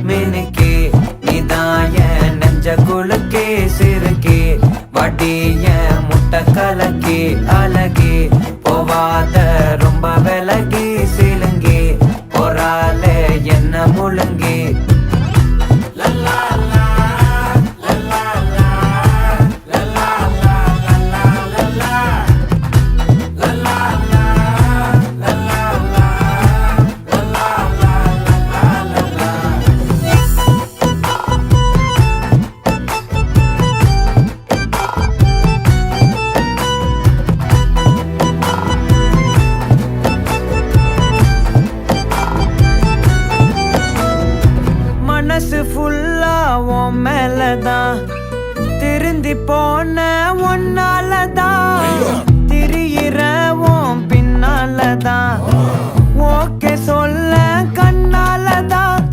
மினுக்கே நீதாய நெஞ்ச குலுக்கே சிறுக்கே வடிய முட்டை கலக்கே அழகே போவாத ரொம்ப விலகி சிலுங்கி பொறால என்ன முழுங்கி மனசு ஃபுல்லா உன் மேலதான் திருந்தி போன ஒன்னாலதான் திரியிற உன் பின்னாலதான் ஓகே சொல்ல கண்ணாலதான்